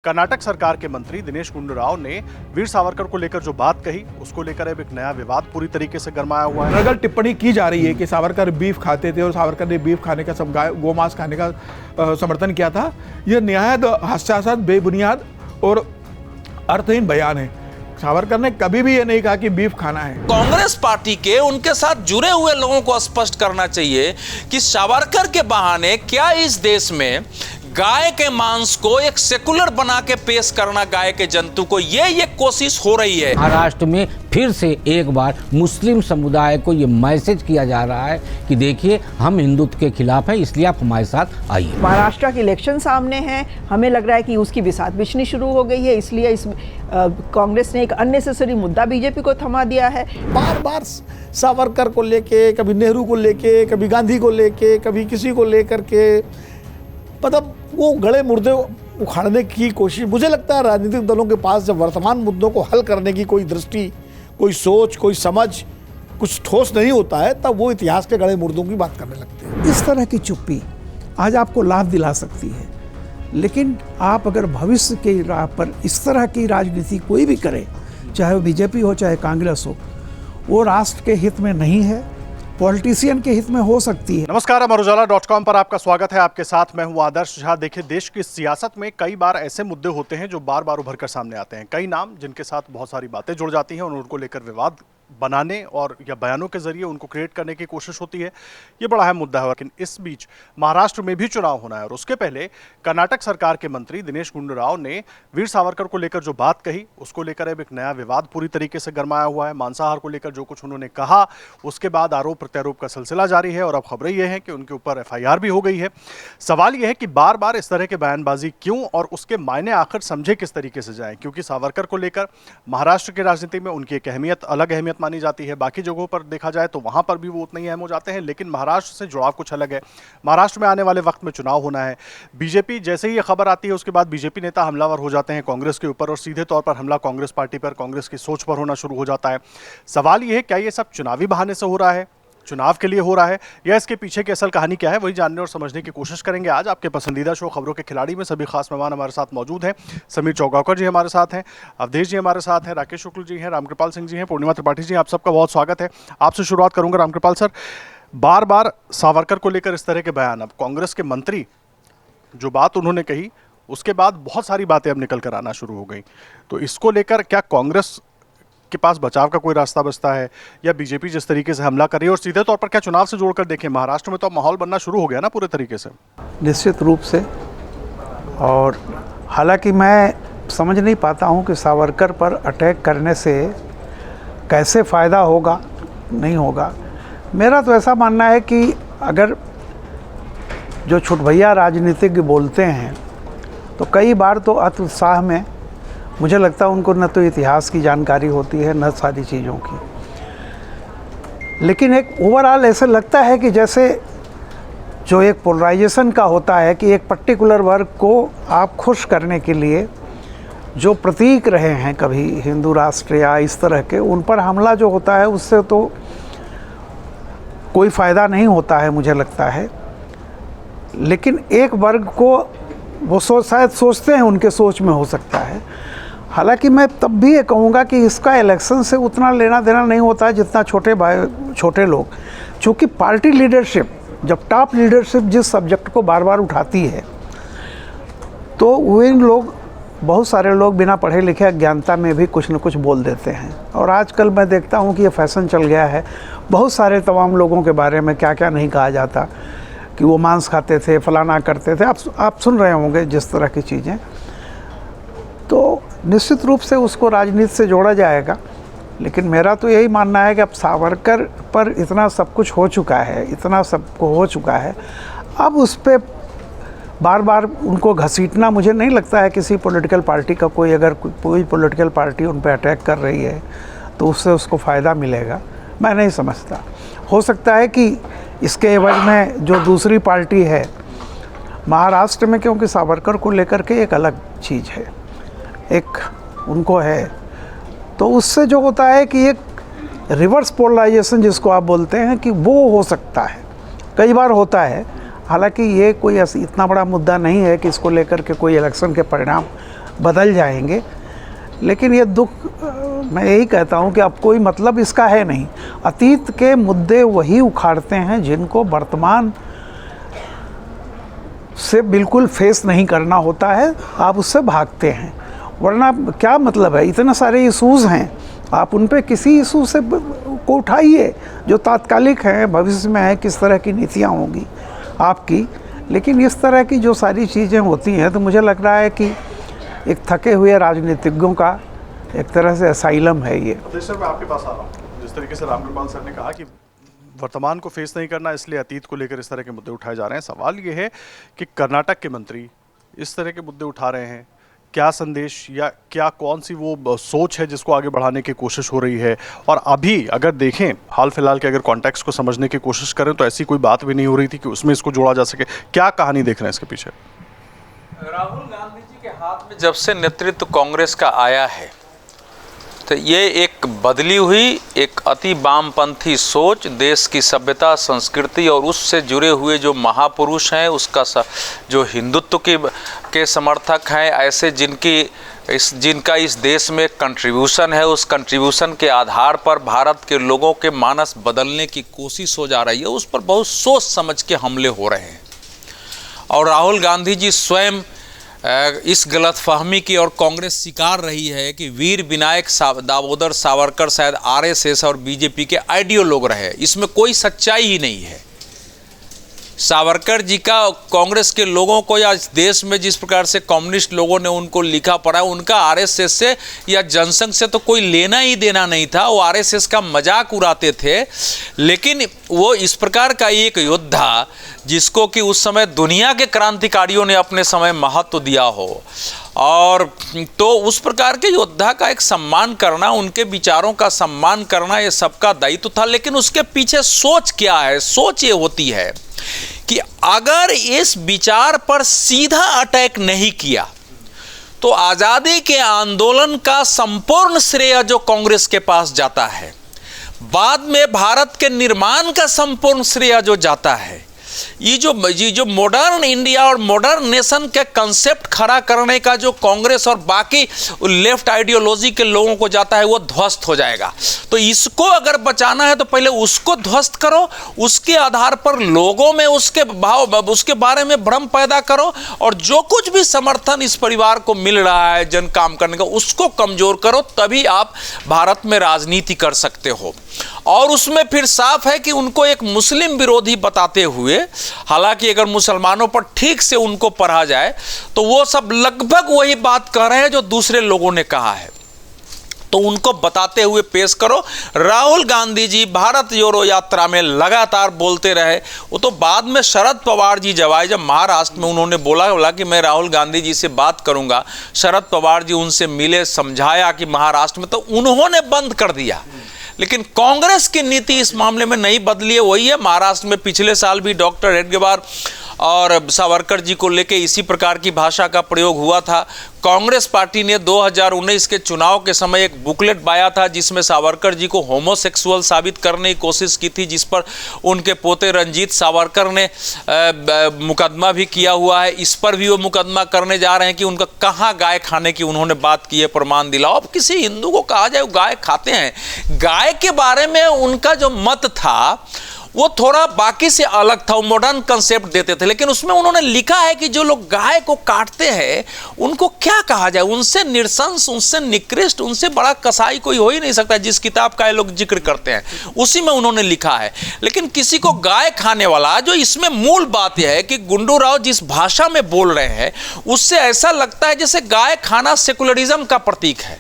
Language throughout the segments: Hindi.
कर्नाटक सरकार के मंत्री दिनेश गुंडू राव ने वीर सावरकर को लेकर जो बात कही, उसको लेकर अब एक नया विवाद पूरी तरीके से गरमाया हुआ है। अगर टिप्पणी की जा रही है कि सावरकर बीफ खाते थे और सावरकर ने बीफ खाने का सब गोमांस खाने का समर्थन किया था, यह निहायत हास्यास्पद, बेबुनियाद और अर्थहीन बयान है। सावरकर ने कभी भी ये नहीं कहा कि बीफ खाना है। कांग्रेस पार्टी के उनके साथ जुड़े हुए लोगों को स्पष्ट करना चाहिए कि सावरकर के बहाने क्या इस देश में गाय के मांस को एक सेकुलर बना के पेश करना, गाय के जंतु को, ये कोशिश हो रही है। महाराष्ट्र में फिर से एक बार मुस्लिम समुदाय को ये मैसेज किया जा रहा है कि देखिए हम हिंदुत्व के खिलाफ हैं, इसलिए आप हमारे साथ आइए। महाराष्ट्र के इलेक्शन सामने हैं, हमें लग रहा है कि उसकी बिसात बिछनी शुरू हो गई है, इसलिए इस कांग्रेस ने एक अननेसेसरी मुद्दा बीजेपी को थमा दिया है। बार बार सावरकर को लेके, कभी नेहरू को लेके, कभी गांधी को लेके, कभी किसी को लेकर के, मतलब वो गले मुर्दे उखाड़ने की कोशिश। मुझे लगता है राजनीतिक दलों के पास जब वर्तमान मुद्दों को हल करने की कोई दृष्टि, कोई सोच, कोई समझ, कुछ ठोस नहीं होता है, तब वो इतिहास के गले मुर्दों की बात करने लगते हैं। इस तरह की चुप्पी आज आपको लाभ दिला सकती है, लेकिन आप अगर भविष्य के राह पर इस तरह की राजनीति कोई भी करे, चाहे वो बीजेपी हो चाहे कांग्रेस हो, वो राष्ट्र के हित में नहीं है, पॉलिटिशियन के हित में हो सकती है। नमस्कार, अमरुजाला.com पर आपका स्वागत है। आपके साथ मैं हूं आदर्श झा। देखिए, देश की सियासत में कई बार ऐसे मुद्दे होते हैं जो बार बार उभर कर सामने आते हैं। कई नाम जिनके साथ बहुत सारी बातें जुड़ जाती हैं और उनको लेकर विवाद बनाने और या बयानों के जरिए उनको क्रिएट करने की कोशिश होती है। ये बड़ा अहम मुद्दा है। लेकिन इस बीच महाराष्ट्र में भी चुनाव होना है और उसके पहले कर्नाटक सरकार के मंत्री दिनेश गुंडू राव ने वीर सावरकर को लेकर जो बात कही, उसको लेकर अब एक नया विवाद पूरी तरीके से गरमाया हुआ है। मांसाहार को लेकर जो कुछ उन्होंने कहा, उसके बाद आरोप प्रत्यारोप का सिलसिला जारी है और अब खबरें ये हैं कि उनके ऊपर FIR भी हो गई है। सवाल यह है कि बार बार इस तरह के बयानबाजी क्यों और उसके मायने आखिर समझे किस तरीके से जाए, क्योंकि सावरकर को लेकर महाराष्ट्र की राजनीति में उनकी एक अहमियत, अलग अहमियत मानी जाती है। बाकी जगहों पर देखा जाए तो वहां पर भी वो उतने ही अहम हो जाते हैं, लेकिन महाराष्ट्र से जुड़ाव कुछ अलग है। महाराष्ट्र में आने वाले वक्त में चुनाव होना है। बीजेपी, जैसे ही ये खबर आती है उसके बाद बीजेपी नेता हमलावर हो जाते हैं कांग्रेस के ऊपर और सीधे तौर पर हमला कांग्रेस पार्टी पर, कांग्रेस की सोच पर होना शुरू हो जाता है। सवाल ये है, क्या ये सब चुनावी बहाने से हो रहा है, चुनाव के लिए हो रहा है, या इसके पीछे की असल कहानी क्या है? वही जानने और समझने की कोशिश करेंगे आज आपके पसंदीदा शो खबरों के खिलाड़ी में। सभी खास मेहमान हमारे साथ मौजूद हैं। समीर चौगावकर जी हमारे साथ हैं, अवधेश जी हमारे साथ हैं, राकेश शुक्ल जी हैं, रामकृपाल सिंह जी हैं, पूर्णिमा त्रिपाठी जी। आप सबका बहुत स्वागत है। आपसे शुरुआत करूंगा रामकृपाल सर। बार बार सावरकर को लेकर इस तरह के बयान, अब कांग्रेस के मंत्री जो बात उन्होंने कही, उसके बाद बहुत सारी बातें अब निकल कर आना शुरू हो गई, तो इसको लेकर क्या कांग्रेस के पास बचाव का कोई रास्ता बचता है, या बीजेपी जिस तरीके से हमला कर रही है, और सीधे तौर पर क्या चुनाव से जोड़कर देखें, महाराष्ट्र में तो माहौल बनना शुरू हो गया ना पूरे तरीके से? निश्चित रूप से। और हालांकि मैं समझ नहीं पाता हूं कि सावरकर पर अटैक करने से कैसे फ़ायदा होगा, नहीं होगा। मेरा तो ऐसा मानना है कि अगर जो छुटभैया राजनीतिज्ञ बोलते हैं तो कई बार तो अति उत्साह में, मुझे लगता है उनको न तो इतिहास की जानकारी होती है, न सारी चीज़ों की। लेकिन एक ओवरऑल ऐसा लगता है कि जैसे जो एक पोलराइजेशन का होता है कि एक पर्टिकुलर वर्ग को आप खुश करने के लिए जो प्रतीक रहे हैं कभी हिंदू राष्ट्र या इस तरह के, उन पर हमला जो होता है उससे तो कोई फ़ायदा नहीं होता है मुझे लगता है। लेकिन एक वर्ग को वो शायद सोचते हैं, उनके सोच में हो सकता है। हालांकि मैं तब भी ये कहूँगा कि इसका इलेक्शन से उतना लेना देना नहीं होता है जितना छोटे लोग, चूँकि पार्टी लीडरशिप, जब टॉप लीडरशिप जिस सब्जेक्ट को बार बार उठाती है तो वे लोग, बहुत सारे लोग बिना पढ़े लिखे अज्ञानता में भी कुछ न कुछ बोल देते हैं। और आजकल मैं देखता हूँ कि ये फैशन चल गया है, बहुत सारे तमाम लोगों के बारे में क्या क्या नहीं कहा जाता, कि वो मांस खाते थे, फलाना करते थे, आप सुन रहे होंगे जिस तरह की चीज़ें। तो निश्चित रूप से उसको राजनीति से जोड़ा जाएगा, लेकिन मेरा तो यही मानना है कि अब सावरकर पर इतना सब कुछ हो चुका है, इतना सबको हो चुका है, अब उस पर बार बार उनको घसीटना, मुझे नहीं लगता है किसी पॉलिटिकल पार्टी का अगर कोई पॉलिटिकल पार्टी उन पर अटैक कर रही है तो उससे उसको फ़ायदा मिलेगा, मैं नहीं समझता। हो सकता है कि इसके एवज में जो दूसरी पार्टी है महाराष्ट्र में, क्योंकि सावरकर को लेकर के एक अलग चीज़ है, एक उनको है, तो उससे जो होता है कि एक रिवर्स पोलराइजेशन जिसको आप बोलते हैं कि वो हो सकता है, कई बार होता है। हालांकि ये कोई इतना बड़ा मुद्दा नहीं है कि इसको लेकर के कोई इलेक्शन के परिणाम बदल जाएंगे। लेकिन ये दुख, मैं यही कहता हूँ कि अब कोई मतलब इसका है नहीं। अतीत के मुद्दे वही उखाड़ते हैं जिनको वर्तमान से बिल्कुल फेस नहीं करना होता है, आप उससे भागते हैं। वरना क्या मतलब है, इतने सारे इशूज़ हैं, आप उन पे किसी इशू से को उठाइए जो तात्कालिक हैं, भविष्य में है किस तरह की नीतियाँ होंगी आपकी। लेकिन इस तरह की जो सारी चीज़ें होती हैं, तो मुझे लग रहा है कि एक थके हुए राजनीतिज्ञों का एक तरह से असाइलम है ये। सर, मैं आपके पास आ रहा हूँ। जिस तरीके से रामकृपाल सर ने कहा कि वर्तमान को फेस नहीं करना, इसलिए अतीत को लेकर इस तरह के मुद्दे उठाए जा रहे हैं। सवाल ये है कि कर्नाटक के मंत्री इस तरह के मुद्दे उठा रहे हैं, क्या संदेश या क्या कौन सी वो सोच है जिसको आगे बढ़ाने की कोशिश हो रही है? और अभी अगर देखें हाल फिलहाल के अगर कॉन्टेक्स्ट को समझने की कोशिश करें तो ऐसी कोई बात भी नहीं हो रही थी कि उसमें इसको जोड़ा जा सके। क्या कहानी देख रहे हैं इसके पीछे? राहुल गांधी जी के हाथ में जब से नेतृत्व कांग्रेस का आया है, तो ये एक बदली हुई एक अति वामपंथी सोच, देश की सभ्यता संस्कृति और उससे जुड़े हुए जो महापुरुष हैं, उसका जो हिंदुत्व के समर्थक हैं, ऐसे जिनका इस देश में कंट्रीब्यूशन है, उस कंट्रीब्यूशन के आधार पर भारत के लोगों के मानस बदलने की कोशिश हो जा रही है, उस पर बहुत सोच समझ के हमले हो रहे हैं। और राहुल गांधी जी स्वयं इस गलतफहमी की और कांग्रेस शिकार रही है कि वीर विनायक दामोदर सावरकर शायद आरएसएस और बीजेपी के आइडियोलॉग रहे। इसमें कोई सच्चाई ही नहीं है। सावरकर जी का कांग्रेस के लोगों को या इस देश में जिस प्रकार से कम्युनिस्ट लोगों ने उनको लिखा पढ़ा, उनका आरएसएस से या जनसंघ से तो कोई लेना ही देना नहीं था। वो आरएसएस का मजाक उड़ाते थे। लेकिन वो इस प्रकार का एक योद्धा जिसको कि उस समय दुनिया के क्रांतिकारियों ने अपने समय महत्व दिया हो, और तो उस प्रकार के योद्धा का एक सम्मान करना, उनके विचारों का सम्मान करना, ये सबका दायित्व था। लेकिन उसके पीछे सोच क्या है? सोच ये होती है कि अगर इस विचार पर सीधा अटैक नहीं किया तो आज़ादी के आंदोलन का संपूर्ण श्रेय जो कांग्रेस के पास जाता है, बाद में भारत के निर्माण का संपूर्ण श्रेय जो जाता है, ये जो मॉडर्न इंडिया और मॉडर्न नेशन के कंसेप्ट खड़ा करने का जो कांग्रेस और बाकी लेफ्ट आइडियोलॉजी के लोगों को जाता है, वो ध्वस्त हो जाएगा। तो इसको अगर बचाना है तो पहले उसको ध्वस्त करो, उसके आधार पर लोगों में उसके बारे में भ्रम पैदा करो, और जो कुछ भी समर्थन इस परिवार को मिल रहा है जन काम करने का, उसको कमजोर करो, तभी आप भारत में राजनीति कर सकते हो। और उसमें फिर साफ है कि उनको एक मुस्लिम विरोधी बताते हुए, हालांकि अगर मुसलमानों पर ठीक से उनको पढ़ा जाए तो वो सब लगभग वही बात कह रहे हैं जो दूसरे लोगों ने कहा है, तो उनको बताते हुए पेश करो। राहुल गांधी जी भारत जोड़ो यात्रा में लगातार बोलते रहे। वो तो बाद में शरद पवार जी जब आए, जब महाराष्ट्र में उन्होंने बोला कि मैं राहुल गांधी जी से बात करूंगा, शरद पवार जी उनसे मिले, समझाया कि महाराष्ट्र में, तो उन्होंने बंद कर दिया। लेकिन कांग्रेस की नीति इस मामले में नहीं बदली है, वही है। महाराष्ट्र में पिछले साल भी डॉक्टर हेडगेवार और सावरकर जी को लेके इसी प्रकार की भाषा का प्रयोग हुआ था। कांग्रेस पार्टी ने 2019 के चुनाव के समय एक बुकलेट बाया था जिसमें सावरकर जी को होमोसेक्सुअल साबित करने की कोशिश की थी, जिस पर उनके पोते रंजीत सावरकर ने मुकदमा भी किया हुआ है। इस पर भी वो मुकदमा करने जा रहे हैं कि उनका कहाँ गाय खाने की उन्होंने बात की है, प्रमाण दिलाओ। अब किसी हिंदू को कहा जाए वो गाय खाते हैं, गाय के बारे में उनका जो मत था वो थोड़ा बाकी से अलग था, वो मॉडर्न कंसेप्ट देते थे। लेकिन उसमें उन्होंने लिखा है कि जो लोग गाय को काटते हैं उनको क्या कहा जाए, उनसे निरसंस, उनसे निकृष्ट, उनसे बड़ा कसाई कोई हो ही नहीं सकता, जिस किताब का ये लोग जिक्र करते हैं उसी में उन्होंने लिखा है। लेकिन किसी को गाय खाने वाला, जो इसमें मूल बात यह है कि गुंडू राव जिस भाषा में बोल रहे हैं उससे ऐसा लगता है जैसे गाय खाना सेकुलरिज्म का प्रतीक है।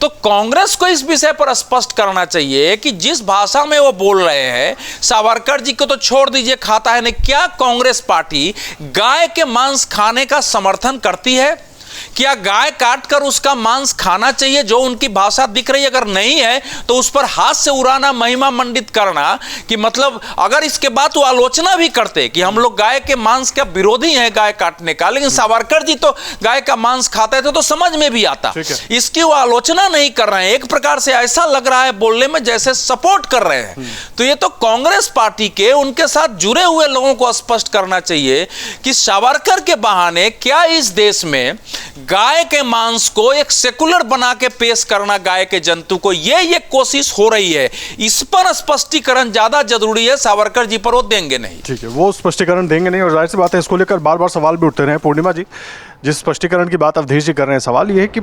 तो कांग्रेस को इस विषय पर स्पष्ट करना चाहिए कि जिस भाषा में वो बोल रहे हैं, सावरकर जी को तो छोड़ दीजिए, खाता है नहीं, क्या कांग्रेस पार्टी गाय के मांस खाने का समर्थन करती है? क्या गाय काटकर उसका मांस खाना चाहिए जो उनकी भाषा दिख रही है? अगर नहीं है तो उस पर हाथ से उड़ाना, महिमा मंडित करना कि मतलब अगर इसके बाद वो आलोचना भी करते कि हम लोग गाय के मांस का विरोधी हैं गाय काटने का, लेकिन सावरकर जी तो गाय का मांस खाते थे तो समझ में भी आता, इसकी वो आलोचना नहीं कर रहे हैं। एक प्रकार से ऐसा लग रहा है बोलने में जैसे सपोर्ट कर रहे हैं। तो ये तो कांग्रेस पार्टी के उनके साथ जुड़े हुए लोगों को स्पष्ट करना चाहिए कि सावरकर के बहाने क्या इस देश में गाय के मांस को एक सेकुलर बना के पेश करना गाय के जंतु को, ये कोशिश हो रही है। इस पर स्पष्टीकरण ज्यादा जरूरी है। सावरकर जी पर वो देंगे नहीं। ठीक है, वो स्पष्टीकरण देंगे नहीं और जाहिर सी बात है इसको लेकर बार बार सवाल भी उठते रहे। पूर्णिमा जी, जिस स्पष्टीकरण की बात अवधेश जी कर रहे हैं, सवाल ये है कि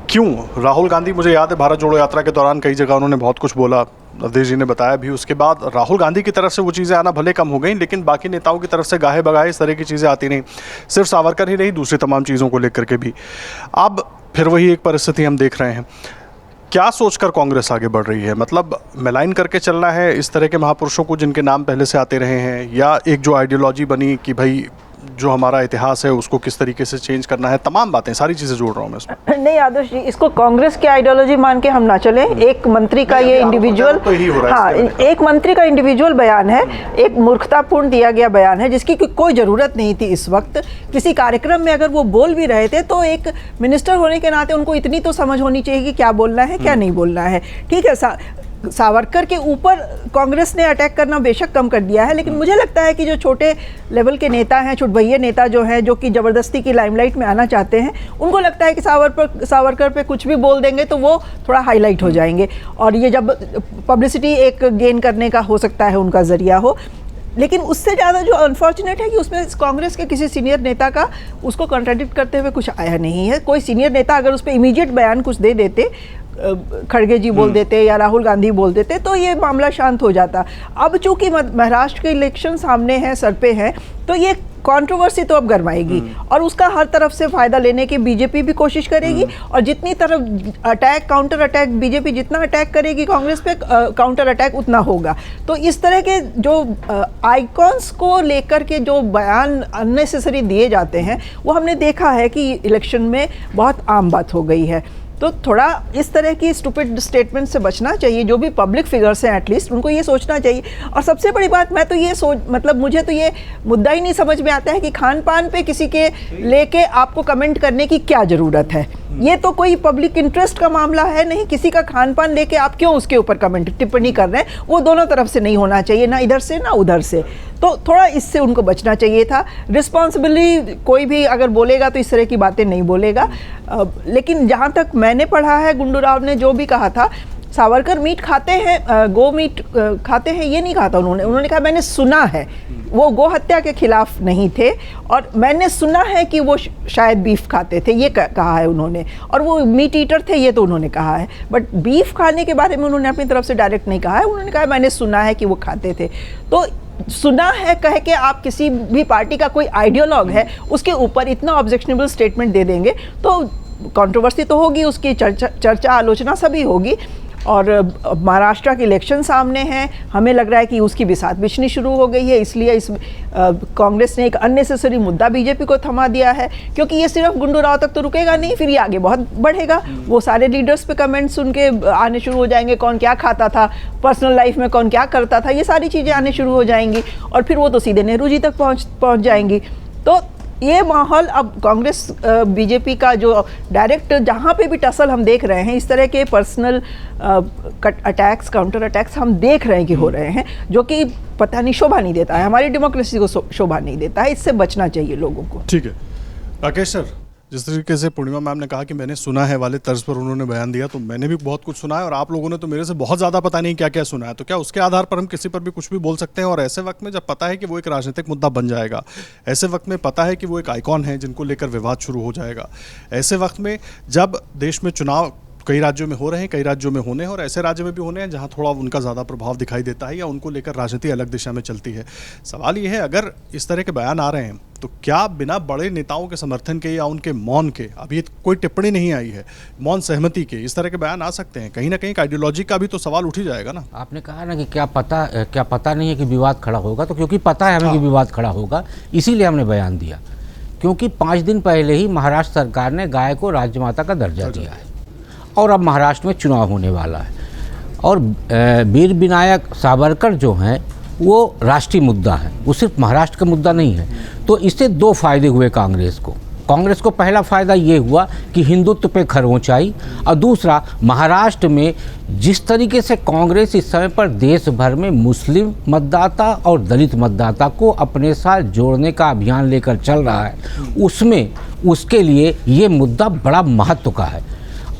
क्यों राहुल गांधी, मुझे याद है भारत जोड़ो यात्रा के दौरान कई जगह उन्होंने बहुत कुछ बोला, अवधेश जी ने बताया भी। उसके बाद राहुल गांधी की तरफ से वो चीज़ें आना भले कम हो गई, लेकिन बाकी नेताओं की तरफ से गाहे बगाहे इस तरह की चीज़ें आती नहीं। सिर्फ सावरकर ही नहीं, दूसरी तमाम चीज़ों को लेकर के भी। अब फिर वही एक परिस्थिति हम देख रहे हैं। क्या सोचकर कांग्रेस आगे बढ़ रही है? मतलब मिलाइन करके चलना है इस तरह के महापुरुषों को जिनके नाम पहले से आते रहे हैं, या एक जो आइडियोलॉजी बनी कि भाई जो हमारा इतिहास है उसको किस तरीके से चेंज करना है? तमाम बातें, सारी चीज़ें जोड़ रहा हूँ मैं इसमें। नहीं आदर्श जी, इसको कांग्रेस की आइडियोलॉजी मान के हम ना चले। एक मंत्री का ये इंडिविजुअल, हाँ, एक मंत्री का इंडिविजुअल बयान है, एक मूर्खतापूर्ण दिया गया बयान है जिसकी कोई ज़रूरत नहीं थी। इस वक्त किसी कार्यक्रम में अगर वो बोल भी रहे थे तो एक मिनिस्टर होने के नाते उनको इतनी तो समझ होनी चाहिए कि क्या बोलना है क्या नहीं बोलना है। ठीक है, सावरकर के ऊपर कांग्रेस ने अटैक करना बेशक कम कर दिया है, लेकिन मुझे लगता है कि जो छोटे लेवल के नेता हैं, छुटभैये नेता जो हैं, जो कि ज़बरदस्ती की लाइमलाइट में आना चाहते हैं, उनको लगता है कि सावरकर पे कुछ भी बोल देंगे तो वो थोड़ा हाईलाइट हो जाएंगे और ये जब पब्लिसिटी एक गेन करने का हो सकता है उनका ज़रिया हो। लेकिन उससे ज़्यादा जो अनफॉर्चुनेट है कि उसमें कांग्रेस के किसी सीनियर नेता का उसको कॉन्ट्राडिक्ट करते हुए कुछ आया नहीं है। कोई सीनियर नेता अगर उस पर इमीडिएट बयान कुछ दे देते, खड़गे जी बोल देते या राहुल गांधी बोल देते, तो ये मामला शांत हो जाता। अब चूंकि महाराष्ट्र के इलेक्शन सामने हैं, सर पे हैं, तो ये कंट्रोवर्सी तो अब गरमाएगी और उसका हर तरफ से फ़ायदा लेने की बीजेपी भी कोशिश करेगी और जितनी तरफ अटैक, काउंटर अटैक, बीजेपी जितना अटैक करेगी कांग्रेस पे, काउंटर अटैक उतना होगा। तो इस तरह के जो आइकॉन्स को लेकर के जो बयान अननेसेसरी दिए जाते हैं, वो हमने देखा है कि इलेक्शन में बहुत आम बात हो गई है। तो थोड़ा इस तरह की स्टूपिड स्टेटमेंट से बचना चाहिए। जो भी पब्लिक फिगर्स हैं एटलीस्ट उनको ये सोचना चाहिए। और सबसे बड़ी बात, मैं तो ये मतलब मुझे तो ये मुद्दा ही नहीं समझ में आता है कि खान पान पे किसी के लेके आपको कमेंट करने की क्या ज़रूरत है। ये तो कोई पब्लिक इंटरेस्ट का मामला है नहीं। किसी का खान पान लेके आप क्यों उसके ऊपर टिप्पणी कर रहे हैं? वो दोनों तरफ से नहीं होना चाहिए, ना इधर से ना उधर से। तो थोड़ा इससे उनको बचना चाहिए था। रिस्पॉन्सिबली कोई भी अगर बोलेगा तो इस तरह की बातें नहीं बोलेगा। लेकिन जहाँ तक मैंने पढ़ा है, गुंडू राव ने जो भी कहा था, सावरकर मीट खाते हैं, गो मीट खाते हैं, ये नहीं कहा था उन्होंने कहा मैंने सुना है। वो गो हत्या के खिलाफ नहीं थे और मैंने सुना है कि वो शायद बीफ खाते थे, ये कहा है उन्होंने। और वो मीट ईटर थे, ये तो उन्होंने कहा है। बट बीफ खाने के बारे में उन्होंने अपनी तरफ से डायरेक्ट नहीं कहा है। उन्होंने कहा मैंने सुना है कि वो खाते थे। तो सुना है कह के आप किसी भी पार्टी का कोई आइडियोलॉग है उसके ऊपर इतना ऑब्जेक्शनेबल स्टेटमेंट दे देंगे तो कंट्रोवर्सी तो होगी, उसकी चर्चा आलोचना सभी होगी। और महाराष्ट्र के इलेक्शन सामने हैं, हमें लग रहा है कि उसकी बिसात बिछनी शुरू हो गई है। इसलिए इस कांग्रेस ने एक अननेसेसरी मुद्दा बीजेपी को थमा दिया है, क्योंकि ये सिर्फ गुंडू राव तक तो रुकेगा नहीं, फिर ये आगे बहुत बढ़ेगा। वो सारे लीडर्स पे कमेंट सुन के आने शुरू हो जाएंगे, कौन क्या खाता था, पर्सनल लाइफ में कौन क्या करता था, ये सारी चीज़ें आने शुरू हो जाएंगी और फिर वो तो सीधे नेहरू जी तक पहुँच जाएंगी। तो ये माहौल अब कांग्रेस बीजेपी का जो डायरेक्ट जहाँ पे भी टसल हम देख रहे हैं, इस तरह के पर्सनल अटैक्स, काउंटर अटैक्स हम देख रहे हैं कि हो रहे हैं, जो कि पता नहीं शोभा नहीं देता है, हमारी डेमोक्रेसी को शोभा नहीं देता है। इससे बचना चाहिए लोगों को। ठीक है राकेश सर, जिस तरीके से पूर्णिमा मैम ने कहा कि मैंने सुना है वाले तर्ज पर उन्होंने बयान दिया, तो मैंने भी बहुत कुछ सुना है और आप लोगों ने तो मेरे से बहुत ज़्यादा पता नहीं क्या क्या सुना है। तो क्या उसके आधार पर हम किसी पर भी कुछ भी बोल सकते हैं? और ऐसे वक्त में जब पता है कि वो एक राजनीतिक मुद्दा बन जाएगा, ऐसे वक्त में पता है कि वो एक आइकॉन है जिनको लेकर विवाद शुरू हो जाएगा, ऐसे वक्त में जब देश में चुनाव कई राज्यों में हो रहे हैं, कई राज्यों में होने हैं और ऐसे राज्य में भी होने हैं जहां थोड़ा उनका ज़्यादा प्रभाव दिखाई देता है या उनको लेकर राजनीति अलग दिशा में चलती है, सवाल ये है अगर इस तरह के बयान आ रहे हैं तो क्या बिना बड़े नेताओं के समर्थन के या उनके मौन के, अभी कोई टिप्पणी नहीं आई है, मौन सहमति के इस तरह के बयान आ सकते हैं? कहीं ना कहीं आइडियोलॉजी का भी तो सवाल उठ ही जाएगा ना। आपने कहा ना कि क्या पता नहीं है कि विवाद खड़ा होगा, तो क्योंकि पता है हमें कि विवाद खड़ा होगा, इसीलिए हमने बयान दिया। क्योंकि 5 दिन पहले ही महाराष्ट्र सरकार ने गाय को राज्यमाता का दर्जा दिया है और अब महाराष्ट्र में चुनाव होने वाला है और वीर विनायक सावरकर जो हैं वो राष्ट्रीय मुद्दा है, वो सिर्फ महाराष्ट्र का मुद्दा नहीं है। तो इससे 2 फायदे हुए कांग्रेस को। कांग्रेस को पहला फ़ायदा ये हुआ कि हिंदुत्व पे खरोंच आई, और दूसरा महाराष्ट्र में जिस तरीके से कांग्रेस इस समय पर देश भर में मुस्लिम मतदाता और दलित मतदाता को अपने साथ जोड़ने का अभियान लेकर चल रहा है, उसमें उसके लिए ये मुद्दा बड़ा महत्व का है।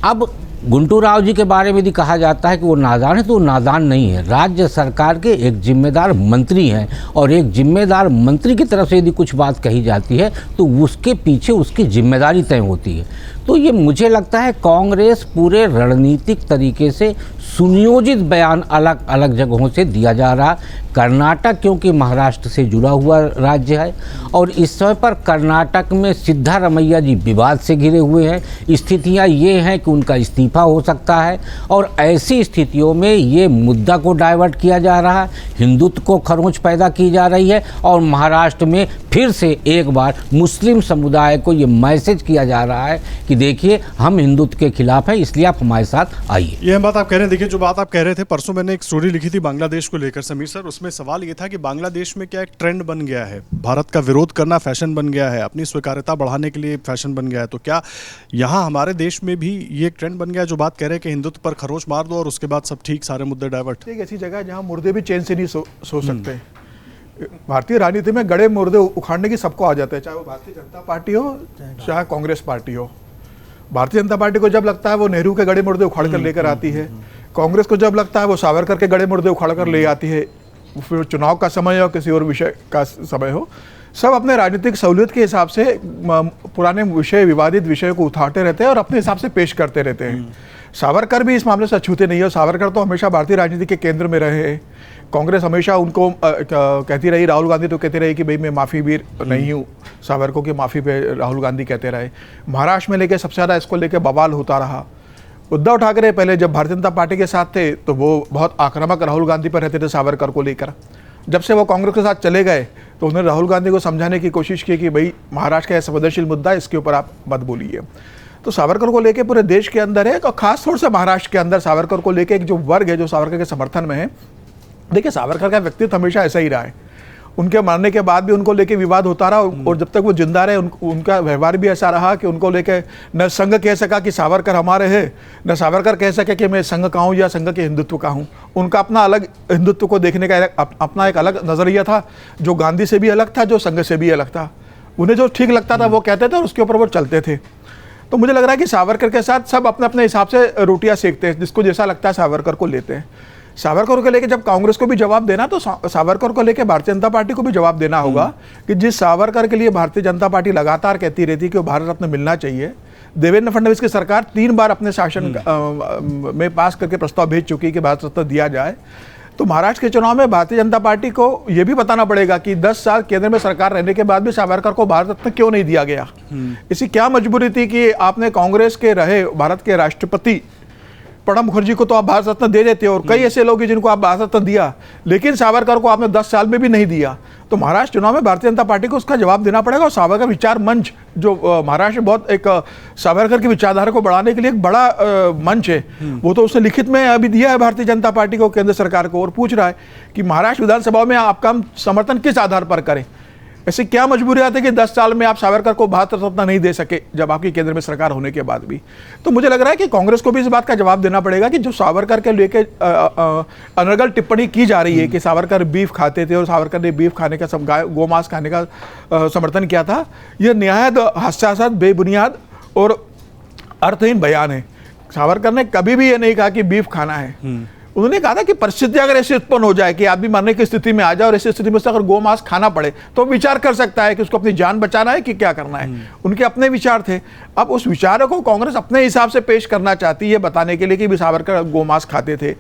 अब गुंटूर राव जी के बारे में भी कहा जाता है कि वो नादान है, तो वो नादान नहीं है। राज्य सरकार के एक जिम्मेदार मंत्री हैं, और एक जिम्मेदार मंत्री की तरफ से यदि कुछ बात कही जाती है तो उसके पीछे उसकी जिम्मेदारी तय होती है। तो ये मुझे लगता है कांग्रेस पूरे रणनीतिक तरीके से सुनियोजित बयान अलग अलग जगहों से दिया जा रहा। कर्नाटक क्योंकि महाराष्ट्र से जुड़ा हुआ राज्य है, और इस समय पर कर्नाटक में सिद्धारमैया जी विवाद से घिरे हुए हैं। स्थितियां ये हैं कि उनका इस्तीफा हो सकता है, और ऐसी स्थितियों में ये मुद्दा को डाइवर्ट किया जा रहा है, हिंदुत्व को खरोंच पैदा की जा रही है, और महाराष्ट्र में फिर से एक बार मुस्लिम समुदाय को ये मैसेज किया जा रहा है कि देखिए हम हिंदुत्व के खिलाफ हैं, इसलिए आप हमारे साथ आइए। ये बात आप कह रहे हैं। देखिए, जो बात आप कह रहे थे, परसों मैंने एक स्टोरी लिखी थी बांग्लादेश को लेकर समीर सर, उसमें सवाल ये था कि बांग्लादेश में क्या एक ट्रेंड बन गया है, भारत का विरोध करना फैशन बन गया है, अपनी स्वीकार्यता बढ़ाने के लिए फैशन बन गया है। तो क्या यहाँ हमारे देश में भी ये एक ट्रेंड बन गया है जो बात कह रहे हैं कि हिंदुत्व पर खरोच मार दो और उसके बाद सब ठीक, सारे मुद्दे डाइवर्ट? एक ऐसी जगह है जहाँ मुर्दे भी चैन से नहीं सो सकते। भारतीय राजनीति में गड़े मुर्दे उखाड़ने की सबको आ जाता है, चाहे वो भारतीय जनता पार्टी हो चाहे कांग्रेस पार्टी हो। भारतीय जनता पार्टी को जब लगता है वो नेहरू के गड़े मुर्दे उखाड़ कर लेकर आती है, कांग्रेस को जब लगता है वो सावरकर के गड़े मुर्दे उखाड़ कर ले आती है, फिर चुनाव का समय हो किसी और विषय का समय हो, सब अपने राजनीतिक सहूलियत के हिसाब से पुराने विषय, विवादित विषय को उठाते रहते हैं और अपने हिसाब से पेश करते रहते हैं। सावरकर भी इस मामले से अछूते नहीं है। सावरकर तो हमेशा भारतीय राजनीति के केंद्र में रहे हैं। कांग्रेस हमेशा उनको कहती रही, राहुल गांधी तो कहते रहे कि भाई मैं माफ़ी वीर नहीं हूँ, सावरकर की माफ़ी पे राहुल गांधी कहते रहे। महाराष्ट्र में लेके सबसे ज़्यादा इसको लेके बवाल होता रहा। उद्धव ठाकरे पहले जब भारतीय जनता पार्टी के साथ थे तो वो बहुत आक्रामक राहुल गांधी पर रहते थे सावरकर को लेकर। जब से वो कांग्रेस के साथ चले गए तो उन्होंने राहुल गांधी को समझाने की कोशिश की कि भाई महाराष्ट्र का संवेदनशील मुद्दा है, इसके ऊपर आप मत बोलिए। तो सावरकर को लेके पूरे देश के अंदर है, और खास तौर से महाराष्ट्र के अंदर सावरकर को लेके एक जो वर्ग है जो सावरकर के समर्थन में है। देखिए, सावरकर का व्यक्तित्व हमेशा ऐसा ही रहा है। उनके मरने के बाद भी उनको लेके विवाद होता रहा, और जब तक वो जिंदा रहे उनका व्यवहार भी ऐसा रहा कि उनको लेके न संघ कह सका कि सावरकर हमारे हैं, न सावरकर कह सके कि मैं संघ का हूँ या संघ के हिंदुत्व का हूँ। उनका अपना अलग हिंदुत्व को देखने का अपना एक अलग नज़रिया था, जो गांधी से भी अलग था, जो संघ से भी अलग था। उन्हें जो ठीक लगता था वो कहते थे और उसके ऊपर वो चलते थे। तो मुझे लग रहा है कि सावरकर के साथ सब अपने अपने हिसाब से रोटियां सेकते हैं, जिसको जैसा लगता है सावरकर को लेते हैं। सावरकर को लेके जब कांग्रेस को भी जवाब देना तो सावरकर को लेके भारतीय जनता पार्टी को भी जवाब देना होगा कि जिस सावरकर के लिए भारतीय जनता पार्टी लगातार कहती रहती कि वो भारत रत्न मिलना चाहिए। देवेंद्र फडणवीस की सरकार 3 बार अपने शासन में पास करके प्रस्ताव भेज चुकी है कि भारत रत्न दिया जाए। तो महाराष्ट्र के चुनाव में भारतीय जनता पार्टी को यह भी बताना पड़ेगा कि 10 साल केंद्र में सरकार रहने के बाद भी सावरकर को भारत रत्न क्यों नहीं दिया गया। इसी क्या मजबूरी थी कि आपने कांग्रेस के रहे भारत के राष्ट्रपति प्रणब मुखर्जी को तो आप भारत रत्न दे देते हो, और कई ऐसे लोग हैं जिनको आप भारत रत्न दिया, लेकिन सावरकर को आपने 10 साल में भी नहीं दिया। तो महाराष्ट्र चुनाव में भारतीय जनता पार्टी को उसका जवाब देना पड़ेगा। और सावरकर विचार मंच जो महाराष्ट्र बहुत एक सावरकर की विचारधारा को बढ़ाने के लिए एक बड़ा मंच है, वो तो उसने लिखित में अभी दिया है भारतीय जनता पार्टी को, केंद्र सरकार को, और पूछ रहा है कि महाराष्ट्र विधानसभा में आपका हम समर्थन किस आधार पर करें। ऐसी क्या मजबूरी आती है कि 10 साल में आप सावरकर को भारत रत्न नहीं दे सके जब आपकी केंद्र में सरकार होने के बाद भी। तो मुझे लग रहा है कि कांग्रेस को भी इस बात का जवाब देना पड़ेगा कि जो सावरकर के लेके अनर्गल टिप्पणी की जा रही है कि सावरकर बीफ खाते थे और सावरकर ने बीफ खाने का, सब गोमांस खाने का समर्थन किया था, यह निहायत हास्यास्पद, बेबुनियाद और अर्थहीन बयान है। सावरकर ने कभी भी ये नहीं कहा कि बीफ खाना है। उन्होंने कहा था कि परिस्थिति अगर ऐसी उत्पन्न हो जाए कि आदमी मरने की स्थिति में आ जाए और ऐसी स्थिति में से अगर गोमांस खाना पड़े तो विचार कर सकता है कि उसको अपनी जान बचाना है कि क्या करना है। उनके अपने विचार थे। अब उस विचारों को कांग्रेस अपने हिसाब से पेश करना चाहती है, बताने के लिए कि सावरकर गोमांस खाते थे।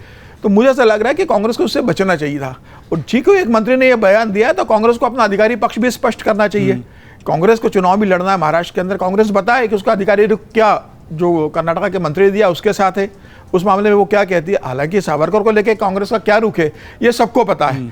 तो मुझे ऐसा लग रहा है कि कांग्रेस को उससे बचना चाहिए था। और ठीक है, एक मंत्री ने यह बयान दिया है तो कांग्रेस को अपना अधिकारी पक्ष भी स्पष्ट करना चाहिए। कांग्रेस को चुनाव भी लड़ना है महाराष्ट्र के अंदर, कांग्रेस बताए कि उसका अधिकारी क्या जो कर्नाटक के मंत्री दिया उसके साथ है, उस मामले में वो क्या कहती है। हालांकि सावरकर को लेकर कांग्रेस का क्या रुख है ये सबको पता है।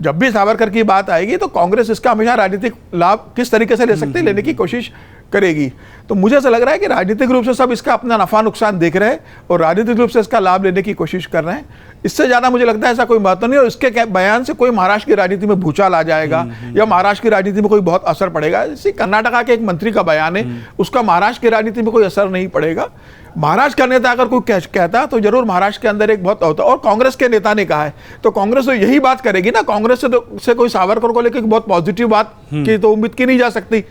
जब भी सावरकर की बात आएगी तो कांग्रेस इसका हमेशा राजनीतिक लाभ किस तरीके से ले सकते हैं, लेने की कोशिश करेगी। तो मुझे ऐसा लग रहा है कि राजनीतिक रूप से सब इसका अपना नफा नुकसान देख रहे हैं और राजनीतिक रूप से इसका लाभ लेने की कोशिश कर रहे हैं। इससे ज़्यादा मुझे लगता है ऐसा कोई महत्व नहीं, और इसके बयान से कोई महाराष्ट्र की राजनीति में भूचाल आ जाएगा या महाराष्ट्र की राजनीति में कोई बहुत असर पड़ेगा। इसी कर्नाटका के एक मंत्री का बयान है, उसका महाराष्ट्र की राजनीति में कोई असर नहीं पड़ेगा। महाराष्ट्र का नेता अगर कोई कहता तो जरूर महाराष्ट्र के अंदर एक बहुत होता, और कांग्रेस के नेता ने कहा है तो कांग्रेस तो यही बात करेगी ना। कांग्रेस से कोई सावरकर को लेकर बहुत पॉजिटिव बात की तो उम्मीद की नहीं जा सकती।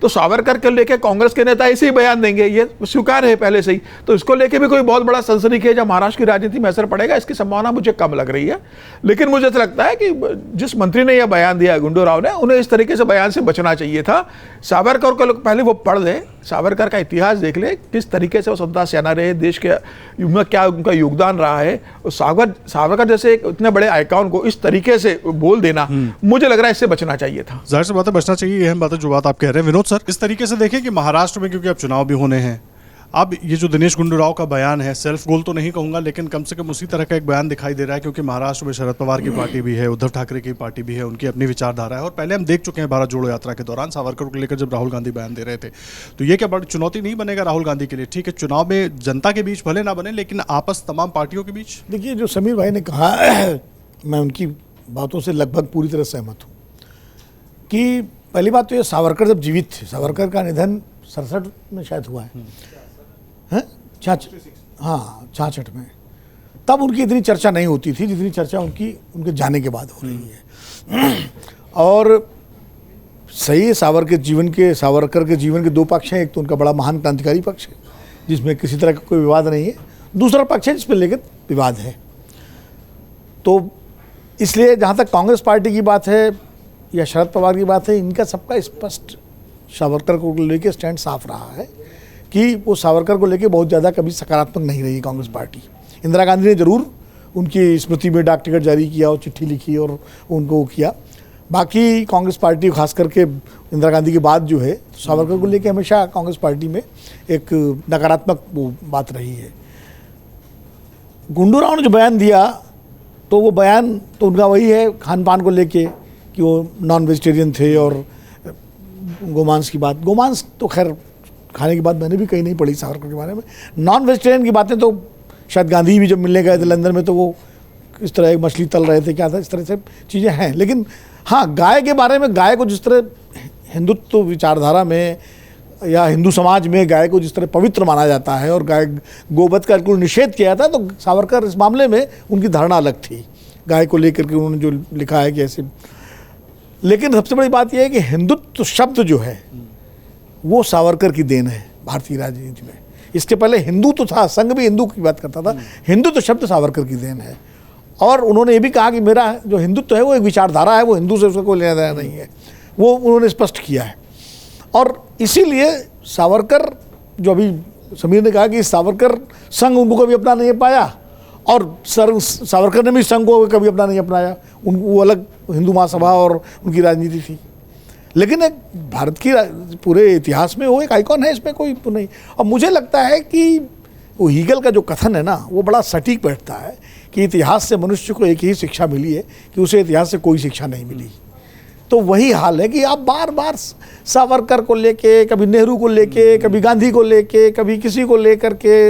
तो सावरकर को लेके कांग्रेस के नेता ऐसे ही बयान देंगे, ये स्वीकार है पहले से ही। तो इसको लेके भी कोई बहुत बड़ा सनसनीखेज महाराष्ट्र की राजनीति में असर पड़ेगा, इसकी संभावना मुझे कम लग रही है। लेकिन मुझे ऐसा लगता है कि जिस मंत्री ने यह बयान दिया, गुंडू राव ने, उन्हें इस तरीके से बयान से बचना चाहिए था। सावरकर को पहले वो पढ़ ले, सावरकर का इतिहास देख ले, किस तरीके से वो स्वतंत्रता सेना रहे, देश के युग में क्या उनका योगदान रहा है। और सावरकर जैसे एक इतने बड़े आइकॉन को इस तरीके से बोल देना, मुझे लग रहा है इससे बचना चाहिए था। जाहिर सी बात है, बचना चाहिए, यह बात है जो बात आप कह रहे हैं। विनोद सर, इस तरीके से देखें कि महाराष्ट्र में क्योंकि अब चुनाव भी होने हैं, अब ये जो दिनेश गुंडू राव का बयान है, सेल्फ गोल तो नहीं कहूंगा, लेकिन कम से कम उसी तरह का एक बयान दिखाई दे रहा है, क्योंकि महाराष्ट्र में शरद पवार की पार्टी भी है, उद्धव ठाकरे की पार्टी भी है, उनकी अपनी विचारधारा है। और पहले हम देख चुके हैं भारत जोड़ो यात्रा के दौरान सावरकर को लेकर जब राहुल गांधी बयान दे रहे थे, तो ये क्या बड़ी चुनौती नहीं बनेगा राहुल गांधी के लिए? ठीक है, चुनाव में जनता के बीच भले ना बने, लेकिन आपस तमाम पार्टियों के बीच। देखिए, जो समीर भाई ने कहा मैं उनकी बातों से लगभग पूरी तरह सहमत हूँ कि पहली बात तो ये, सावरकर जब जीवित थे, सावरकर का निधन 67 में शायद हुआ है, 66 में, तब उनकी इतनी चर्चा नहीं होती थी जितनी चर्चा उनके जाने के बाद हो रही है। और सही है, सावरकर के जीवन के दो पक्ष हैं। एक तो उनका बड़ा महान क्रांतिकारी पक्ष है जिसमें किसी तरह का कोई विवाद नहीं है, दूसरा पक्ष है जिसमें लेकर विवाद है। तो इसलिए जहाँ तक कांग्रेस पार्टी की बात है या शरद पवार की बात है, इनका सबका स्पष्ट सावरकर को लेकर स्टैंड साफ रहा है कि वो सावरकर को लेकर बहुत ज़्यादा कभी सकारात्मक नहीं रही कांग्रेस पार्टी। इंदिरा गांधी ने जरूर उनकी स्मृति में डाक टिकट जारी किया और चिट्ठी लिखी और उनको किया। बाकी कांग्रेस पार्टी खास करके इंदिरा गांधी के बाद जो है, तो सावरकर को लेकर हमेशा कांग्रेस पार्टी में एक नकारात्मक वो बात रही है। गुंडू राव ने जो बयान दिया, तो वो बयान तो उनका वही है खान पान को लेके कि वो नॉन वेजिटेरियन थे और गोमांस की बात। गोमांस तो खैर खाने की बात मैंने भी कहीं नहीं पढ़ी सावरकर के बारे में। नॉन वेजिटेरियन की बातें तो शायद गांधी भी जब मिलने गए थे लंदन में, तो वो इस तरह एक मछली तल रहे थे, क्या था, इस तरह से चीज़ें हैं। लेकिन हाँ, गाय के बारे में, गाय को जिस तरह हिंदुत्व विचारधारा में या हिंदू समाज में गाय को जिस तरह पवित्र माना जाता है और गोवध का बिल्कुल निषेध किया था, तो सावरकर इस मामले में उनकी धारणा अलग थी गाय को लेकर के। उन्होंने जो लिखा है कि ऐसे, लेकिन सबसे बड़ी बात यह है कि हिंदुत्व शब्द जो है वो सावरकर की देन है भारतीय राजनीति में। इसके पहले हिंदू तो था, संघ भी हिंदू की बात करता था, हिंदुत्व शब्द सावरकर की देन है। और उन्होंने ये भी कहा कि मेरा जो हिंदुत्व है वो एक विचारधारा है, वो हिंदू से उसका कोई लेना देना नहीं है, वो उन्होंने स्पष्ट किया है। और इसीलिए सावरकर, जो अभी समीर ने कहा कि सावरकर संघ उनको कभी अपना नहीं पाया और सावरकर ने भी संघ को कभी अपना नहीं अपनाया, वो अलग हिंदू महासभा और उनकी राजनीति थी। लेकिन एक भारत की पूरे इतिहास में वो एक आइकॉन है, इसमें कोई नहीं। और मुझे लगता है कि वो हीगल का जो कथन है ना, वो बड़ा सटीक बैठता है कि इतिहास से मनुष्य को एक ही शिक्षा मिली है कि उसे इतिहास से कोई शिक्षा नहीं मिली। तो वही हाल है कि आप बार बार सावरकर को लेके, कभी नेहरू को लेके, कभी गांधी को लेके, कभी किसी को लेकर के,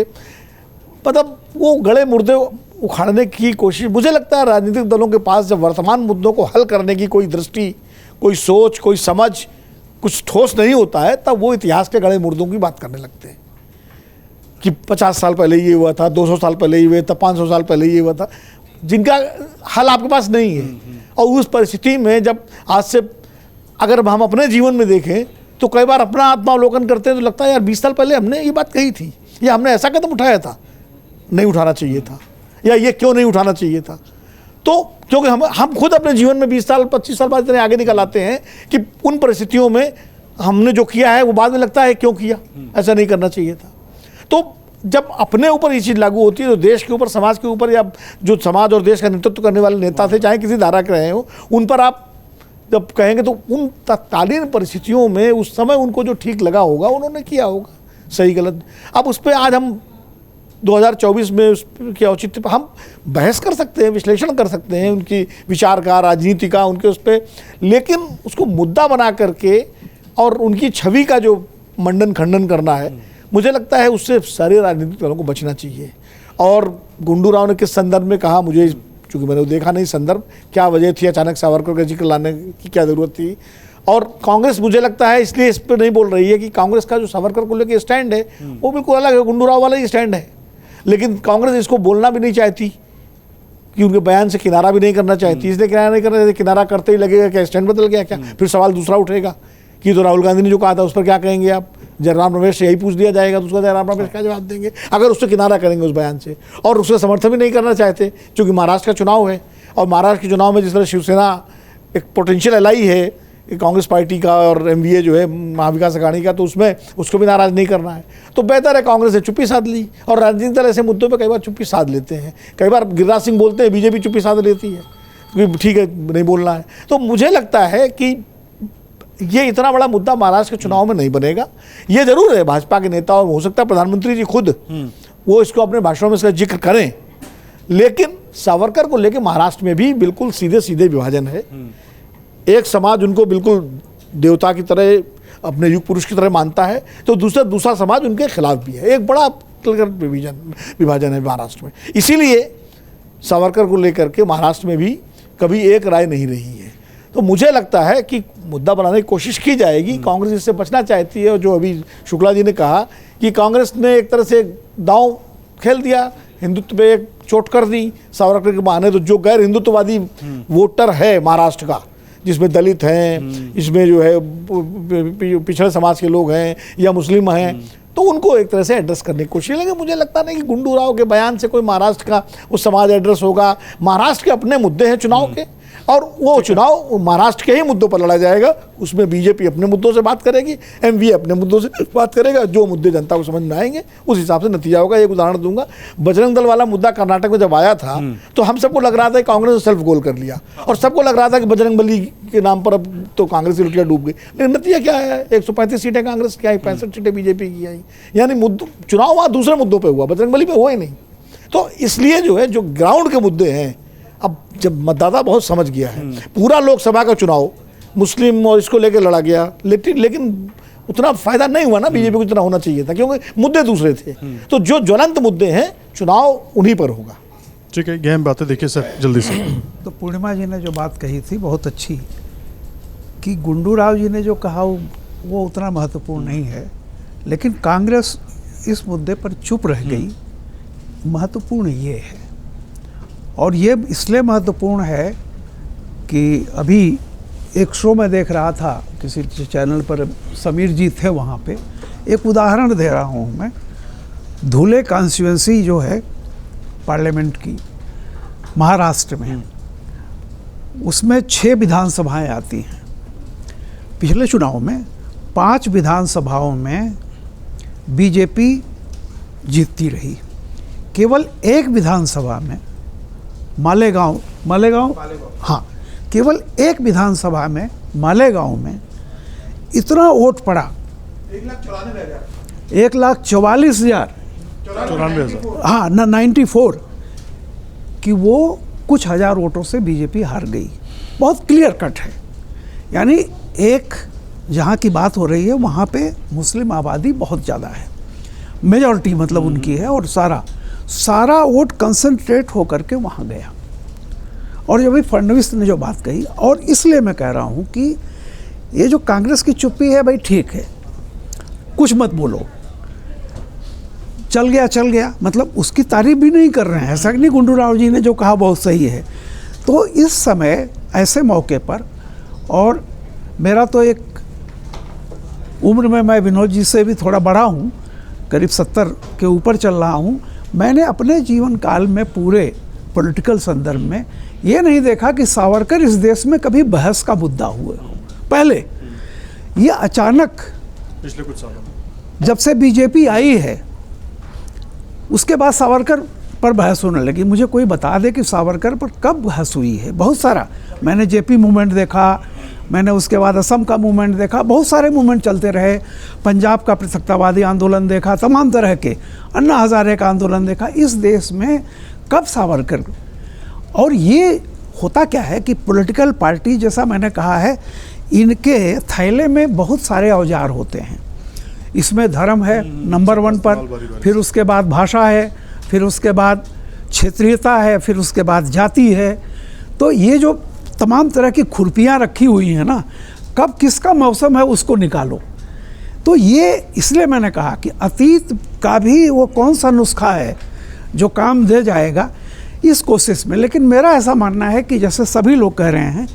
मतलब वो गड़े मुर्दे उखाड़ने की कोशिश। मुझे लगता है राजनीतिक दलों के पास जब वर्तमान मुद्दों को हल करने की कोई दृष्टि, कोई सोच, कोई समझ, कुछ ठोस नहीं होता है, तब वो इतिहास के गड़े मुर्दों की बात करने लगते हैं कि 50 साल पहले ये हुआ था, 200 साल पहले ये हुआ था, 500 साल पहले ये हुआ था, जिनका हल आपके पास नहीं है। और उस परिस्थिति में जब आज से अगर हम अपने जीवन में देखें तो कई बार अपना आत्मावलोकन करते हैं तो लगता है यार 20 साल पहले हमने ये बात कही थी, या हमने ऐसा कदम उठाया था, नहीं उठाना चाहिए था, या ये क्यों नहीं उठाना चाहिए था। तो क्योंकि हम खुद अपने जीवन में 20 साल 25 साल बाद इतने आगे निकल आते हैं कि उन परिस्थितियों में हमने जो किया है वो बाद में लगता है क्यों किया, ऐसा नहीं करना चाहिए था। तो जब अपने ऊपर ये चीज़ लागू होती है तो देश के ऊपर, समाज के ऊपर, या जो समाज और देश का नेतृत्व करने वाले नेता थे, चाहे किसी धारा के रहे हो, उन पर आप जब कहेंगे तो उन तत्कालीन परिस्थितियों में उस समय उनको जो ठीक लगा होगा उन्होंने किया होगा, सही गलत। अब उस पर आज हम 2024 में उसके औचित्य पर हम बहस कर सकते हैं, विश्लेषण कर सकते हैं उनकी विचार का, राजनीति का, उनके उस पर, लेकिन उसको मुद्दा बना करके और उनकी छवि का जो मंडन खंडन करना है, मुझे लगता है उससे सारे राजनीतिक दलों को बचना चाहिए। और गुंडू राव ने किस संदर्भ में कहा, मुझे चूँकि मैंने देखा नहीं संदर्भ, क्या वजह थी अचानक सावरकर का जिक्र लाने की, क्या ज़रूरत थी। और कांग्रेस मुझे लगता है इसलिए इस पर नहीं बोल रही है कि कांग्रेस का जो सावरकर को लेकर स्टैंड है वो बिल्कुल अलग है, गुंडू राव वाला ही स्टैंड है। लेकिन कांग्रेस इसको बोलना भी नहीं चाहती कि उनके बयान से किनारा भी नहीं करना चाहती, इसलिए किनारा नहीं करना चाहती। किनारा करते ही लगेगा क्या स्टैंड बदल गया क्या, फिर सवाल दूसरा उठेगा कि तो राहुल गांधी ने जो कहा था उस पर क्या कहेंगे आप। जयराम रमेश से यही पूछ दिया जाएगा तो उसका जयराम रमेश क्या जवाब देंगे अगर उससे किनारा करेंगे उस बयान से। और उसका समर्थन भी नहीं करना चाहते क्योंकि महाराष्ट्र का चुनाव है, और महाराष्ट्र के चुनाव में जिस तरह शिवसेना एक पोटेंशियल एलाई है कांग्रेस पार्टी का और एमवीए जो है महाविकास अघाड़ी का, तो उसमें उसको भी नाराज़ नहीं करना है। तो बेहतर है कांग्रेस ने चुप्पी साध ली। और राजनीतिक दल ऐसे मुद्दों पे कई बार चुप्पी साध लेते हैं। कई बार गिरिराज सिंह बोलते हैं बीजेपी चुप्पी साध लेती है क्योंकि ठीक है नहीं बोलना है। तो मुझे लगता है कि ये इतना बड़ा मुद्दा महाराष्ट्र के चुनाव में नहीं बनेगा। ये जरूर है भाजपा के नेता और हो सकता है प्रधानमंत्री जी खुद वो इसको अपने भाषणों में इसका जिक्र करें, लेकिन सावरकर को लेकर महाराष्ट्र में भी बिल्कुल सीधे सीधे विभाजन है। एक समाज उनको बिल्कुल देवता की तरह अपने युग पुरुष की तरह मानता है, तो दूसरा समाज उनके खिलाफ भी है। एक बड़ा विभाजन है महाराष्ट्र में। इसीलिए सावरकर को लेकर के महाराष्ट्र में भी कभी एक राय नहीं रही है। तो मुझे लगता है कि मुद्दा बनाने की कोशिश की जाएगी। कांग्रेस इससे बचना चाहती है, और जो अभी शुक्ला जी ने कहा कि कांग्रेस ने एक तरह से दांव खेल दिया, हिंदुत्व पे एक चोट कर दी सावरकर के बहाने। तो जो गैर हिंदुत्ववादी वोटर है महाराष्ट्र का, जिसमें दलित हैं, इसमें जो है पिछड़े समाज के लोग हैं या मुस्लिम हैं, तो उनको एक तरह से एड्रेस करने की कोशिश। लेकिन मुझे लगता नहीं कि गुंडू राव के बयान से कोई महाराष्ट्र का वो समाज एड्रेस होगा। महाराष्ट्र के अपने मुद्दे हैं चुनाव के, और वो चुनाव महाराष्ट्र के ही मुद्दों पर लड़ा जाएगा। उसमें बीजेपी अपने मुद्दों से बात करेगी, एमवीए अपने मुद्दों से बात करेगा। जो मुद्दे जनता को समझ में आएंगे उस हिसाब से नतीजा होगा। एक उदाहरण दूंगा, बजरंग दल वाला मुद्दा कर्नाटक में जब आया था तो हम सबको लग रहा था कि कांग्रेस ने सेल्फ गोल कर लिया, और सबको लग रहा था कि बजरंग बली के नाम पर अब तो कांग्रेस की लुटिया डूब गई। लेकिन नतीजा क्या है, 135 सीटें कांग्रेस की आई, 65 सीटें बीजेपी की आई। यानी चुनाव वहाँ दूसरे मुद्दों पर हुआ, बजरंग बली पे हुआ ही नहीं। तो इसलिए जो है, जो ग्राउंड के मुद्दे हैं, अब जब मतदाता बहुत समझ गया है, पूरा लोकसभा का चुनाव मुस्लिम और इसको लेकर लड़ा गया, लेकिन उतना फायदा नहीं हुआ ना बीजेपी को जितना होना चाहिए था, क्योंकि मुद्दे दूसरे थे। तो जो ज्वलंत मुद्दे हैं चुनाव उन्हीं पर होगा। ठीक है, गहन बातें देखिए सर जल्दी से। तो पूर्णिमा जी ने जो बात कही थी बहुत अच्छी, कि गुंडू राव जी ने जो कहा वो उतना महत्वपूर्ण नहीं है, लेकिन कांग्रेस इस मुद्दे पर चुप रह गई। महत्वपूर्ण ये है, और ये इसलिए महत्वपूर्ण है कि अभी एक शो में देख रहा था किसी चैनल पर, समीर जी थे वहाँ पे। एक उदाहरण दे रहा हूँ मैं, धुले कॉन्स्टिट्यूंसी जो है पार्लियामेंट की महाराष्ट्र में, उसमें 6 विधानसभाएं आती हैं। पिछले चुनाव में 5 विधानसभाओं में बीजेपी जीतती रही। केवल एक विधानसभा में मालेगांव हाँ, केवल एक विधानसभा में मालेगांव में इतना वोट पड़ा, 1,44,000 हाँ ना 94, कि वो कुछ हजार वोटों से बीजेपी हार गई। बहुत क्लियर कट है। यानी एक जहाँ की बात हो रही है वहाँ पे मुस्लिम आबादी बहुत ज़्यादा है, मेजॉरिटी मतलब उनकी है, और सारा वोट कंसंट्रेट होकर के वहाँ गया। और जब भी फडणवीस ने जो बात कही, और इसलिए मैं कह रहा हूँ कि ये जो कांग्रेस की चुप्पी है, भाई ठीक है, कुछ मत बोलो, चल गया, मतलब उसकी तारीफ भी नहीं कर रहे हैं। ऐसा नहीं, गुंडू राव जी ने जो कहा बहुत सही है। तो इस समय ऐसे मौके पर, और मेरा तो एक उम्र में मैं विनोद जी से भी थोड़ा बड़ा हूँ, करीब 70 के ऊपर चल रहा हूँ। मैंने अपने जीवन काल में पूरे पॉलिटिकल संदर्भ में ये नहीं देखा कि सावरकर इस देश में कभी बहस का मुद्दा हुए हो। पहले ये अचानक पिछले कुछ सालों में जब से बीजेपी आई है, उसके बाद सावरकर पर बहस होने लगी। मुझे कोई बता दे कि सावरकर पर कब बहस हुई है। बहुत सारा, मैंने जेपी मूवमेंट देखा, मैंने उसके बाद असम का मूवमेंट देखा, बहुत सारे मूवमेंट चलते रहे, पंजाब का पृथकतावादी आंदोलन देखा, तमाम तरह के, अन्ना हजारे का आंदोलन देखा। इस देश में कब सावरकर, और ये होता क्या है कि पॉलिटिकल पार्टी, जैसा मैंने कहा है, इनके थैले में बहुत सारे औजार होते हैं। इसमें धर्म है नंबर 1 पर, फिर उसके बाद भाषा है, फिर उसके बाद क्षेत्रीयता है, फिर उसके बाद जाति है। तो ये जो तमाम तरह की खुरपियाँ रखी हुई हैं ना, कब किसका मौसम है उसको निकालो। तो ये इसलिए मैंने कहा कि अतीत का भी वो कौन सा नुस्खा है जो काम दे जाएगा इस कोशिश में। लेकिन मेरा ऐसा मानना है कि जैसे सभी लोग कह रहे हैं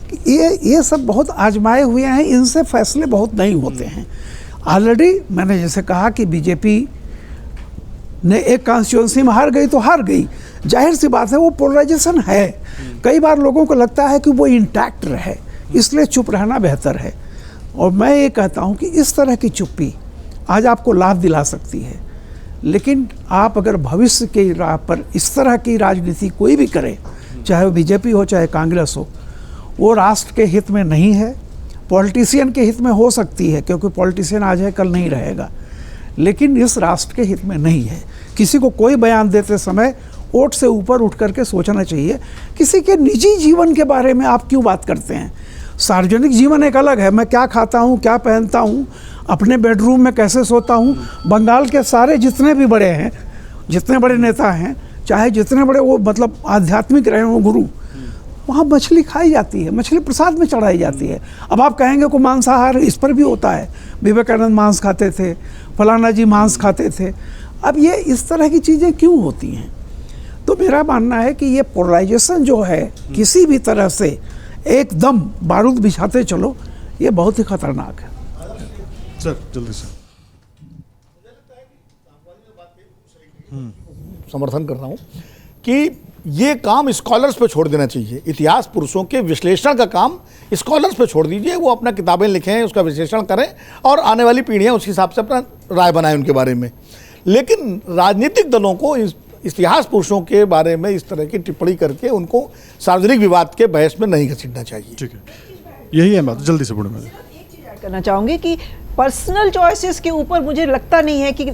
कि ये सब बहुत आजमाए हुए हैं, इनसे फैसले बहुत नहीं होते हैं। ऑलरेडी मैंने जैसे कहा कि बीजेपी ने एक कॉन्स्टिट्यूंसी में हार गई तो हार गई, जाहिर सी बात है वो पोलराइजेशन है। कई बार लोगों को लगता है कि वो इंटैक्ट रहे, इसलिए चुप रहना बेहतर है। और मैं ये कहता हूँ कि इस तरह की चुप्पी आज आपको लाभ दिला सकती है, लेकिन आप अगर भविष्य के राह पर इस तरह की राजनीति कोई भी करे, चाहे वो बीजेपी हो चाहे कांग्रेस हो, वो राष्ट्र के हित में नहीं है। पॉलिटिशियन के हित में हो सकती है, क्योंकि पॉलिटिशियन आज है कल नहीं रहेगा, लेकिन इस राष्ट्र के हित में नहीं है। किसी को कोई बयान देते समय ओट से ऊपर उठ करके सोचना चाहिए। किसी के निजी जीवन के बारे में आप क्यों बात करते हैं? सार्वजनिक जीवन एक अलग है, मैं क्या खाता हूँ, क्या पहनता हूँ, अपने बेडरूम में कैसे सोता हूँ। बंगाल के सारे जितने भी बड़े हैं, जितने बड़े नेता हैं, चाहे जितने बड़े वो मतलब आध्यात्मिक रहे हों गुरु, वहाँ मछली खाई जाती है, मछली प्रसाद में चढ़ाई जाती है। अब आप कहेंगे को मांसाहार इस पर भी होता है, विवेकानंद मांस खाते थे, फलाना जी मांस खाते थे। अब ये इस तरह की चीज़ें क्यों होती हैं? तो मेरा मानना है कि ये पोलराइजेशन जो है, किसी भी तरह से एकदम बारूद बिछाते चलो, ये बहुत ही खतरनाक है। सर जल्दी से। समर्थन कर रहा हूँ कि ये काम स्कॉलर्स पे छोड़ देना चाहिए। इतिहास पुरुषों के विश्लेषण का काम स्कॉलर्स पे छोड़ दीजिए। वो अपना किताबें लिखें, उसका विश्लेषण करें और आने वाली पीढ़ियाँ उस हिसाब से अपना राय बनाएं उनके बारे में। लेकिन राजनीतिक दलों को इतिहास पुरुषों के बारे में इस तरह की टिप्पणी करके उनको सार्वजनिक विवाद के बहस में नहीं घसीटना चाहिए। ठीक है, यही है बात। जल्दी से पूर्ण में करना चाहूँगी कि पर्सनल चॉइसेस के ऊपर मुझे लगता नहीं है कि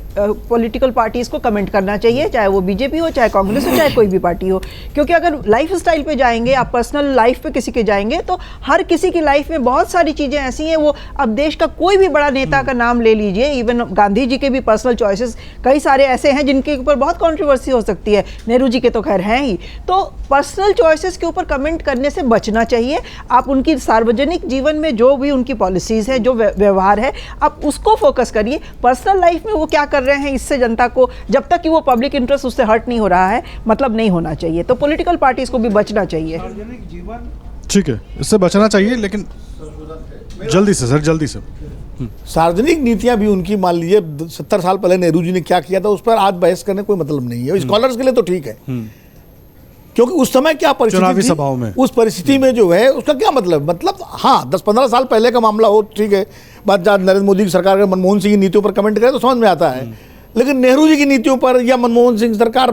पॉलिटिकल पार्टीज को कमेंट करना चाहिए, चाहे वो बीजेपी हो, चाहे कांग्रेस हो, चाहे कोई भी पार्टी हो। क्योंकि अगर लाइफ स्टाइल पे जाएंगे, आप पर्सनल लाइफ पे किसी के जाएंगे, तो हर किसी की लाइफ में बहुत सारी चीज़ें ऐसी हैं। वो अब देश का कोई भी बड़ा नेता का नाम ले लीजिए, इवन गांधी जी के भी पर्सनल चॉइसेस कई सारे ऐसे हैं जिनके ऊपर बहुत कॉन्ट्रोवर्सी हो सकती है। नेहरू जी के तो खैर हैं ही। तो पर्सनल चॉइसेस के ऊपर कमेंट करने से बचना चाहिए। आप उनकी सार्वजनिक जीवन में जो भी उनकी पॉलिसीज़ है, जो व्यवहार है, आप उसको फोकस करिए। पर्सनल लाइफ में वो क्या कर रहे हैं, इससे जनता को, जब तक कि वो पब्लिक इंटरेस्ट उससे हर्ट नहीं हो रहा है, मतलब नहीं होना चाहिए। तो पॉलिटिकल पार्टीज को भी बचना चाहिए। ठीक है, इससे बचना चाहिए, लेकिन जल्दी से सर, जल्दी से। सार्वजनिक नीतियां भी उनकी, मान लीजिए 70 साल पहले नेहरू जी ने क्या किया था, उस पर आज बहस करने कोई मतलब नहीं है। स्कॉलर्स के लिए तो ठीक है, क्योंकि उस समय क्या परिस्थिति सभाओं में, उस परिस्थिति में जो है उसका क्या मतलब हाँ 10-15 साल पहले का मामला हो, ठीक है। बात जहाँ नरेंद्र मोदी की सरकार अगर मनमोहन सिंह की नीतियों पर कमेंट करे तो समझ में आता है, लेकिन नेहरू जी की नीतियों पर या मनमोहन सिंह सरकार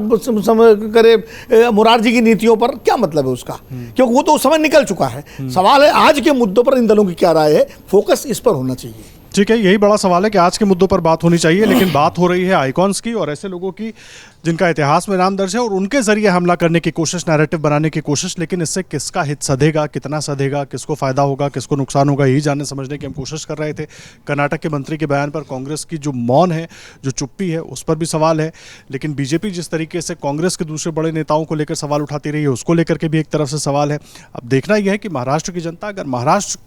करे मुरारजी की नीतियों पर क्या मतलब है उसका? क्योंकि वो तो उस समय निकल चुका है। सवाल है आज के मुद्दों पर इन दलों की क्या राय है, फोकस इस पर होना चाहिए। ठीक है, यही बड़ा सवाल है कि आज के मुद्दों पर बात होनी चाहिए, लेकिन बात हो रही है आइकॉन्स की और ऐसे लोगों की जिनका इतिहास में नाम दर्ज है, और उनके जरिए हमला करने की कोशिश, नैरेटिव बनाने की कोशिश। लेकिन इससे किसका हित सधेगा, कितना सधेगा, किसको फायदा होगा, किसको नुकसान होगा, यही जानने समझने की हम कोशिश कर रहे थे। कर्नाटक के मंत्री के बयान पर कांग्रेस की जो मौन है, जो चुप्पी है, उस पर भी सवाल है। लेकिन बीजेपी जिस तरीके से कांग्रेस के दूसरे बड़े नेताओं को लेकर सवाल उठाती रही है, उसको लेकर के भी एक तरफ से सवाल है। अब देखना यह है कि महाराष्ट्र की जनता, अगर महाराष्ट्र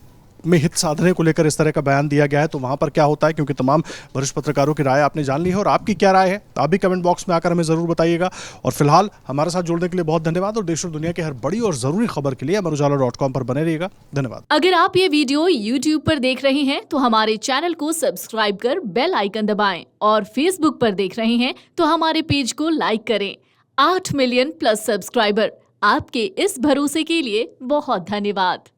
में हित साधने को लेकर इस तरह का बयान दिया गया है तो वहां पर क्या होता है, क्योंकि तमाम वरिष्ठ पत्रकारों की राय आपने जान ली है। और आपकी क्या राय है तो आप भी कमेंट बॉक्स में आकर हमें जरूर बताइएगा। और फिलहाल हमारे साथ जुड़ने के लिए बहुत धन्यवाद, और देश और दुनिया की हर बड़ी और जरूरी खबर के लिए अमरउजाला.com पर बने रहिएगा। धन्यवाद। अगर आप ये वीडियो YouTube पर देख रहे हैं तो हमारे चैनल को सब्सक्राइब कर बेल आइकन दबाएं, और Facebook पर देख रहे हैं तो हमारे पेज को लाइक करें। 8 मिलियन प्लस सब्सक्राइबर, आपके इस भरोसे के लिए बहुत धन्यवाद।